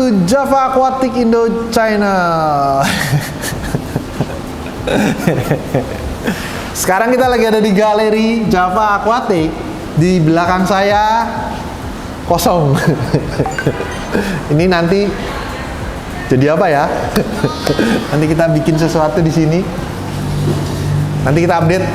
to Java Aquatic Indo China. Sekarang kita lagi ada di galeri Java Aquatic. Di belakang saya kosong. Ini nanti jadi apa ya? Nanti kita bikin sesuatu di sini. Nanti kita update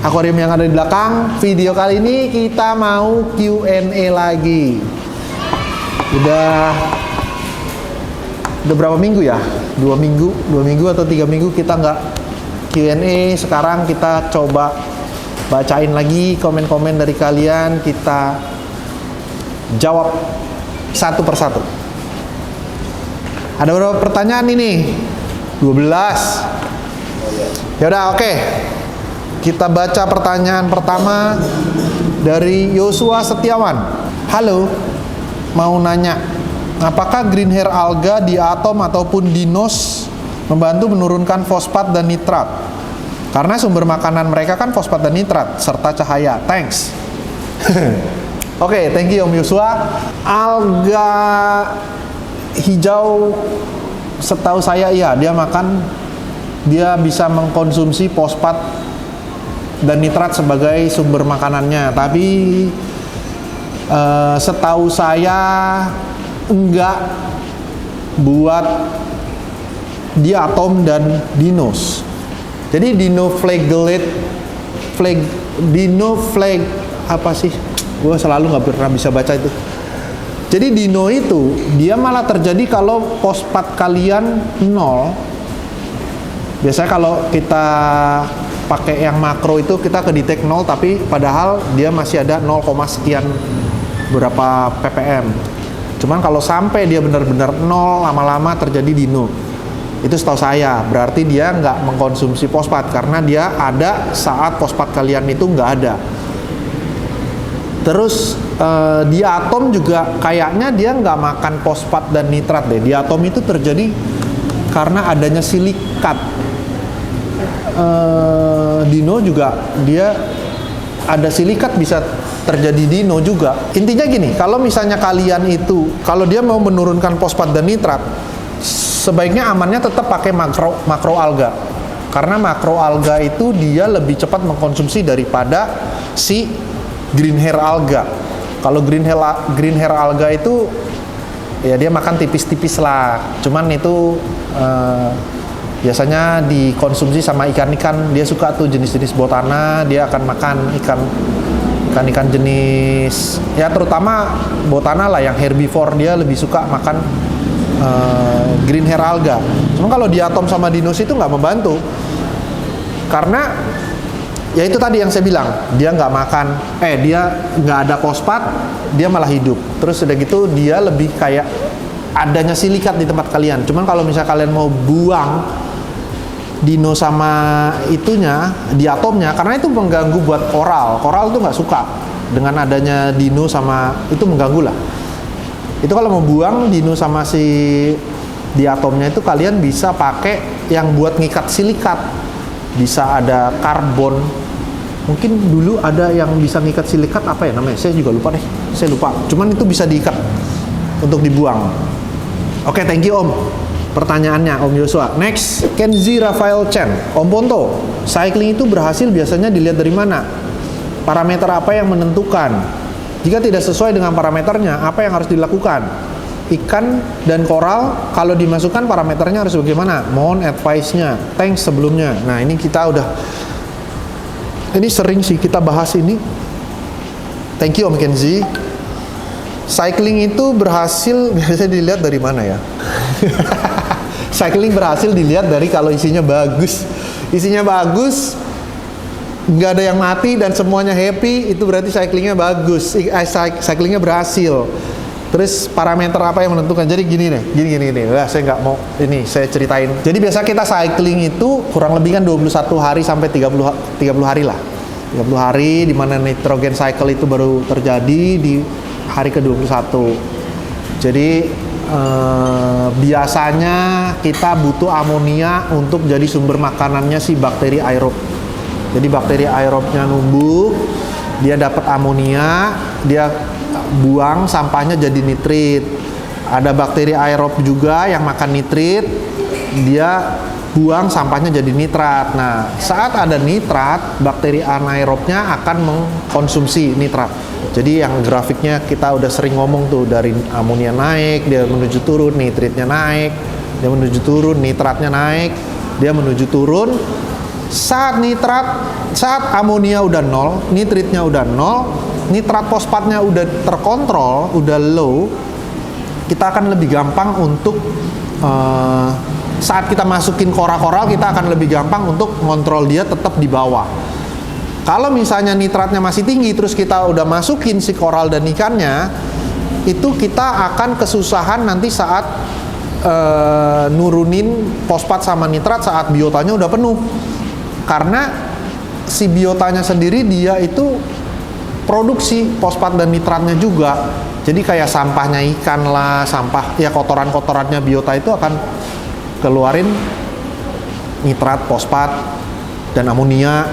akuarium yang ada di belakang. Video kali ini kita mau Q&A lagi. Udah berapa minggu ya? 2 minggu atau 3 minggu kita nggak Q&A. Sekarang kita coba bacain lagi komen-komen dari kalian, kita jawab satu persatu. Ada beberapa pertanyaan ini, 12. Ya udah, oke. Kita baca pertanyaan pertama dari Yosua Setiawan. Halo, mau nanya, apakah green hair alga di atom ataupun dinos membantu menurunkan fosfat dan nitrat? Karena sumber makanan mereka kan fosfat dan nitrat serta cahaya. Thanks. Oke, thank you Om Yosua. Alga hijau, setahu saya iya, dia bisa mengkonsumsi fosfat dan nitrat sebagai sumber makanannya. Tapi setahu saya enggak buat diatom dan dinos. Jadi apa sih? Gue selalu nggak pernah bisa baca itu. Jadi dino itu dia malah terjadi kalau fosfat kalian 0. Biasanya kalau kita pakai yang makro itu kita kedetek 0, tapi padahal dia masih ada 0, sekian berapa ppm. Cuman kalau sampai dia benar-benar 0, lama-lama terjadi dino. Itu setahu saya, berarti dia nggak mengkonsumsi fosfat karena dia ada saat fosfat kalian itu nggak ada. Terus di atom juga kayaknya dia nggak makan fosfat dan nitrat deh. Di atom itu terjadi karena adanya silikat. Dino juga dia ada silikat, bisa terjadi dino juga. Intinya gini, kalau misalnya kalian itu, kalau dia mau menurunkan fosfat dan nitrat, sebaiknya amannya tetap pakai makro alga. Karena makro alga itu dia lebih cepat mengkonsumsi daripada si green hair alga. Kalau green hair alga itu ya dia makan tipis-tipis lah. Cuman itu biasanya dikonsumsi sama ikan-ikan. Dia suka tuh jenis-jenis botana, dia akan makan ikan-ikan jenis ya terutama botana lah yang herbivore, dia lebih suka makan green hair alga. Cuma kalau di atom sama dinos itu nggak membantu, karena ya itu tadi yang saya bilang, dia nggak makan, dia nggak ada fosfat, dia malah hidup. Terus udah gitu dia lebih kayak adanya silikat di tempat kalian. Cuman kalau misalnya kalian mau buang dino sama itunya di atomnya, karena itu mengganggu buat koral tuh nggak suka dengan adanya dino sama itu, mengganggu lah. Itu kalau mau buang dino sama si di atomnya itu, kalian bisa pakai yang buat ngikat silikat. Bisa ada karbon. Mungkin dulu ada yang bisa ngikat silikat, apa ya namanya? Saya juga lupa deh. Saya lupa. Cuman itu bisa diikat untuk dibuang. Oke, thank you Om. Pertanyaannya Om Yosua. Next, Kenzi Rafael Chen. Om Ponto, cycling itu berhasil biasanya dilihat dari mana? Parameter apa yang menentukan? Jika tidak sesuai dengan parameternya, apa yang harus dilakukan? Ikan dan koral, kalau dimasukkan parameternya harus bagaimana? Mohon advice-nya. Thanks sebelumnya. Nah, ini kita ini sering sih kita bahas ini. Thank you Om Kenzi. Cycling itu berhasil biasanya dilihat dari mana ya? Cycling berhasil dilihat dari kalau isinya bagus. Isinya bagus, nggak ada yang mati dan semuanya happy, itu berarti cyclingnya bagus, cyclingnya berhasil. Terus parameter apa yang menentukan? Jadi gini. Nah, saya nggak mau ini saya ceritain. Jadi biasa kita cycling itu kurang lebih kan 21 hari sampai 30 hari lah. 30 hari di mana nitrogen cycle itu baru terjadi di hari ke-21. Jadi biasanya kita butuh amonia untuk jadi sumber makanannya si bakteri aerob. Jadi bakteri aerobnya numbuh, dia dapat amonia, dia buang sampahnya jadi nitrit. Ada bakteri aerob juga yang makan nitrit, dia buang sampahnya jadi nitrat. Nah, saat ada nitrat, bakteri anaerobnya akan mengkonsumsi nitrat. Jadi yang grafiknya kita udah sering ngomong tuh, dari amonia naik, dia menuju turun, nitritnya naik, dia menuju turun, nitratnya naik, dia menuju turun. Saat amonia udah nol, nitritnya udah nol, nitrat fosfatnya udah terkontrol, udah low, kita akan lebih gampang untuk saat kita masukin koral-koral, kita akan lebih gampang untuk ngontrol dia tetap di bawah. Kalau misalnya nitratnya masih tinggi, terus kita udah masukin si koral dan ikannya, itu kita akan kesusahan nanti saat nurunin fosfat sama nitrat saat biotanya udah penuh. Karena si biotanya sendiri dia itu produksi fosfat dan nitratnya juga. Jadi kayak sampahnya ikan lah, sampah ya kotoran-kotorannya biota itu akan keluarin nitrat, fosfat, dan amonia.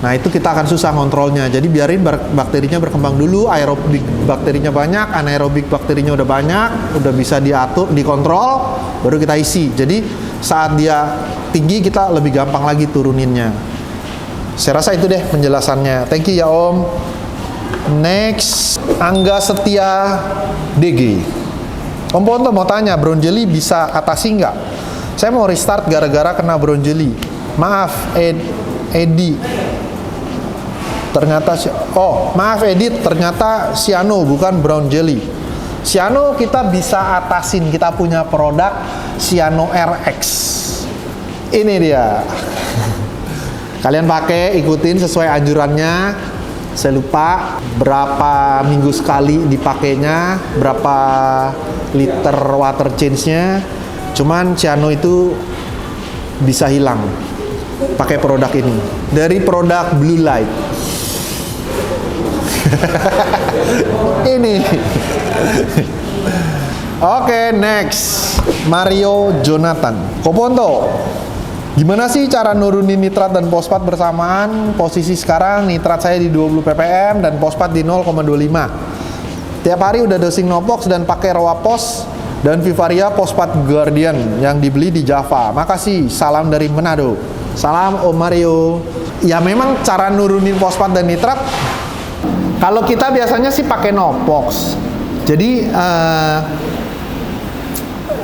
Nah, itu kita akan susah ngontrolnya. Jadi biarin bakterinya berkembang dulu, aerobik bakterinya banyak, anaerobik bakterinya udah banyak, udah bisa diatur, dikontrol, baru kita isi. Jadi saat dia tinggi kita lebih gampang lagi turuninnya. Saya rasa itu deh penjelasannya. Thank you ya Om. Next, Angga Setia DG. Om Ponto mau tanya, brown jelly bisa atasi nggak? Saya mau restart gara-gara kena brown jelly. Maaf, Edi. Maaf Edi, ternyata cyano bukan brown jelly. Cyano kita bisa atasin, kita punya produk Cyano RX. Ini dia. Kalian pakai, ikutin sesuai anjurannya. Saya lupa berapa minggu sekali dipakainya, berapa liter water change-nya. Cuman cyano itu bisa hilang pakai produk ini. Dari produk Blue Light. Ini. Oke, next. Mario Jonathan. Koponto, gimana sih cara nurunin nitrat dan fosfat bersamaan? Posisi sekarang nitrat saya di 20 ppm dan fosfat di 0,25. Tiap hari udah dosing Nopox dan pakai Rawapos dan Vivaria Fosfat Guardian yang dibeli di Java. Makasih, salam dari Manado. Salam Om Mario. Ya memang cara nurunin fosfat dan nitrat, kalau kita biasanya sih pakai Nopox. Jadi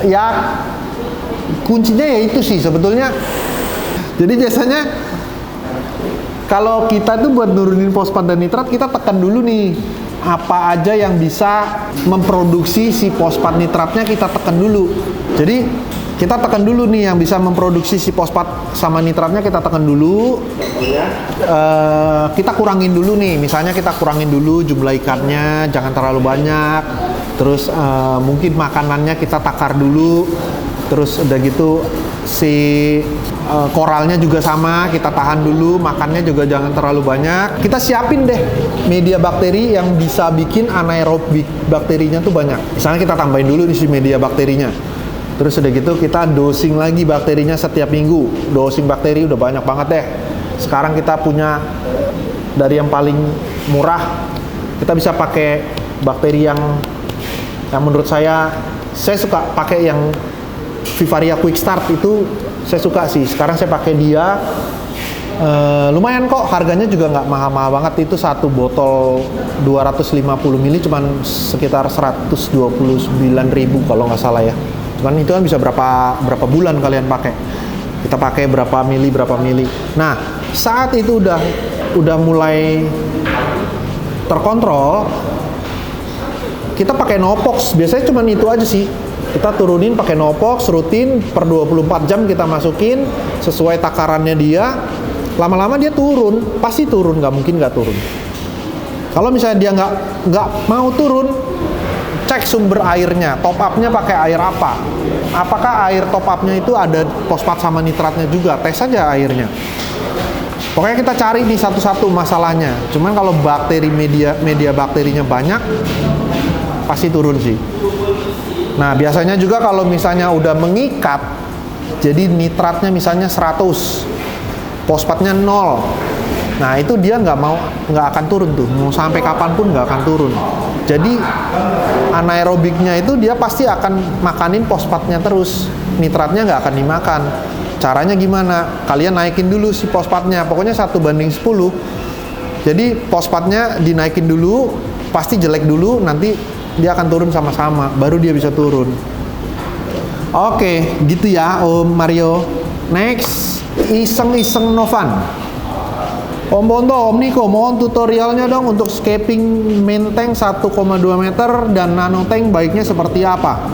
ya kuncinya ya itu sih sebetulnya. Jadi biasanya kalau kita tuh buat nurunin fosfat dan nitrat, kita tekan dulu nih apa aja yang bisa memproduksi si fosfat nitratnya, kita tekan dulu. Jadi kita tekan dulu nih yang bisa memproduksi si fosfat sama nitratnya, kita tekan dulu. Kita kurangin dulu nih, misalnya kita kurangin dulu jumlah ikannya, jangan terlalu banyak. Terus mungkin makanannya kita takar dulu. Terus udah gitu si koralnya juga sama, kita tahan dulu, makannya juga jangan terlalu banyak. Kita siapin deh media bakteri yang bisa bikin anaerobik bakterinya tuh banyak. Misalnya kita tambahin dulu nih si media bakterinya. Terus udah gitu kita dosing lagi bakterinya setiap minggu. Dosing bakteri udah banyak banget deh. Sekarang kita punya dari yang paling murah, kita bisa pakai bakteri yang menurut saya suka pakai yang Vivaria Quick Start, itu saya suka sih. Sekarang saya pakai dia, lumayan kok, harganya juga nggak mahal-mahal banget. Itu satu botol 250 ml cuman sekitar 129.000 kalau nggak salah ya. Cuman itu kan bisa berapa bulan kalian pakai. Kita pakai berapa mili. Nah, saat itu udah mulai terkontrol, kita pakai Nopox. Biasanya cuman itu aja sih. Kita turunin pakai Nopox rutin per 24 jam, kita masukin sesuai takarannya dia. Lama-lama dia turun, pasti turun, nggak mungkin nggak turun. Kalau misalnya dia nggak mau turun, cek sumber airnya, top up-nya pakai air apa. Apakah air top up-nya itu ada fosfat sama nitratnya juga? Tes aja airnya. Pokoknya kita cari nih satu-satu masalahnya. Cuman kalau media bakterinya banyak, pasti turun sih. Nah, biasanya juga kalau misalnya udah mengikat, jadi nitratnya misalnya 100, fosfatnya 0, Nah itu dia nggak akan turun tuh, mau sampai kapanpun nggak akan turun. Jadi anaerobiknya itu dia pasti akan makanin fosfatnya terus, nitratnya nggak akan dimakan. Caranya gimana? Kalian naikin dulu si fosfatnya, pokoknya 1:10. Jadi fosfatnya dinaikin dulu, pasti jelek dulu, nanti dia akan turun sama-sama, baru dia bisa turun. Oke, gitu ya Om Mario. Next, iseng-iseng Novan. Om Bonto, Om Niko, mohon tutorialnya dong untuk scaping main tank 1,2 meter dan nano tank baiknya seperti apa?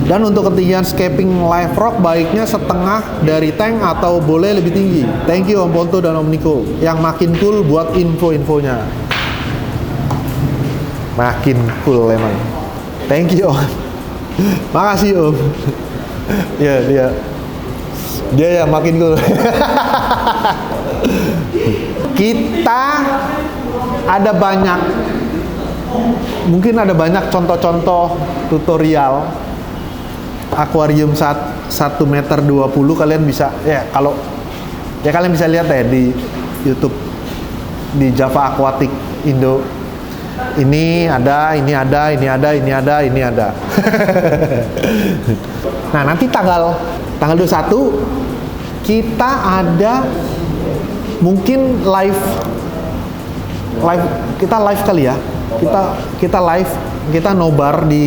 Dan untuk ketinggian scaping live rock baiknya setengah dari tank atau boleh lebih tinggi? Thank you Om Bonto dan Om Niko yang makin cool buat info-infonya. Makin cool emang. Thank you Om. Makasih Om. Ya dia ya makin cool. Kita ada banyak, mungkin ada banyak contoh-contoh tutorial akuarium 1,20 meter kalian bisa kalau kalian bisa lihat ya di YouTube di Java Aquatic Indo. Ini ada. Nah, nanti tanggal 21 kita ada mungkin kita live kali ya. Kita live, kita nobar di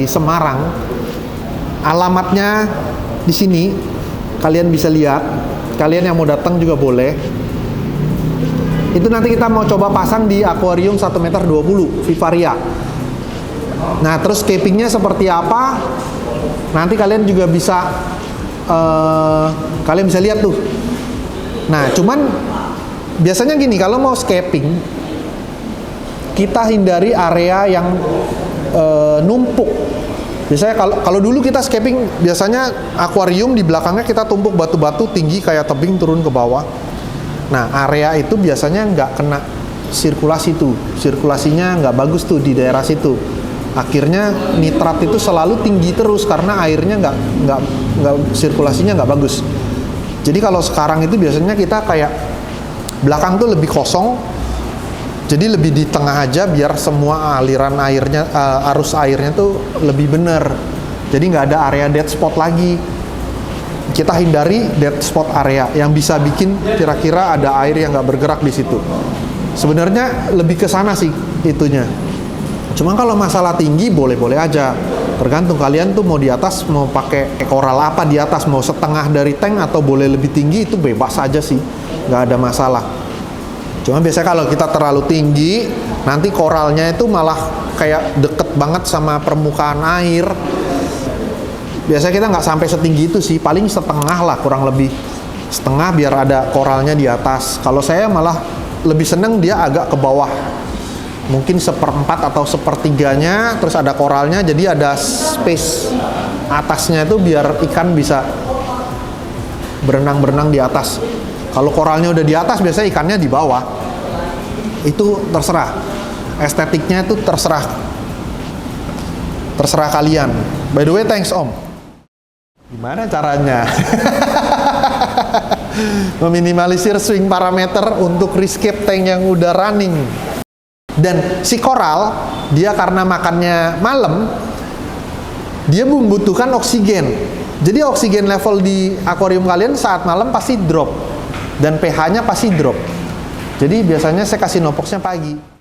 Semarang. Alamatnya di sini. Kalian bisa lihat. Kalian yang mau datang juga boleh. Itu nanti kita mau coba pasang di akuarium 1,20 meter Vivaria. Nah, terus scapingnya seperti apa? Nanti kalian juga bisa kalian bisa lihat tuh. Nah, cuman biasanya gini, kalau mau scaping kita hindari area yang numpuk. Biasanya kalau dulu kita scaping, biasanya akuarium di belakangnya kita tumpuk batu-batu tinggi kayak tebing turun ke bawah. Nah, area itu biasanya nggak kena sirkulasi tuh, sirkulasinya nggak bagus tuh di daerah situ. Akhirnya nitrat itu selalu tinggi terus karena airnya nggak sirkulasinya nggak bagus. Jadi kalau sekarang itu biasanya kita kayak belakang tuh lebih kosong, jadi lebih di tengah aja biar semua aliran airnya, arus airnya tuh lebih bener. Jadi nggak ada area dead spot lagi. Kita hindari dead spot area yang bisa bikin kira-kira ada air yang nggak bergerak di situ. Sebenarnya lebih ke sana sih itunya. Cuma kalau masalah tinggi boleh-boleh aja. Tergantung kalian tuh mau di atas mau pakai koral apa di atas, mau setengah dari tank atau boleh lebih tinggi, itu bebas aja sih, nggak ada masalah. Cuma biasanya kalau kita terlalu tinggi, nanti koralnya itu malah kayak deket banget sama permukaan air. Biasanya kita nggak sampai setinggi itu sih, paling setengah lah, kurang lebih setengah biar ada koralnya di atas. Kalau saya malah lebih seneng dia agak ke bawah, mungkin 1/4 atau 1/3-nya, terus ada koralnya, jadi ada space atasnya itu biar ikan bisa berenang-berenang di atas. Kalau koralnya udah di atas, biasanya ikannya di bawah. Itu terserah, estetiknya itu terserah kalian. By the way, thanks Om. Gimana caranya meminimalisir swing parameter untuk rescape tank yang udah running? Dan si koral, dia karena makannya malam, dia membutuhkan oksigen. Jadi oksigen level di akuarium kalian saat malam pasti drop. Dan pH-nya pasti drop. Jadi biasanya saya kasih nopoxnya pagi.